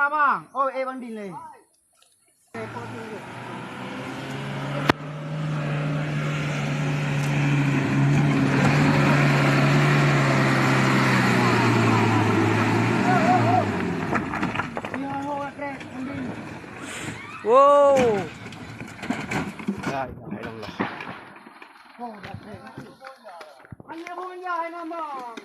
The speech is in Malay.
bang. Oh, banding le. Wow. La ilaha illallah. Hanya punya, bang.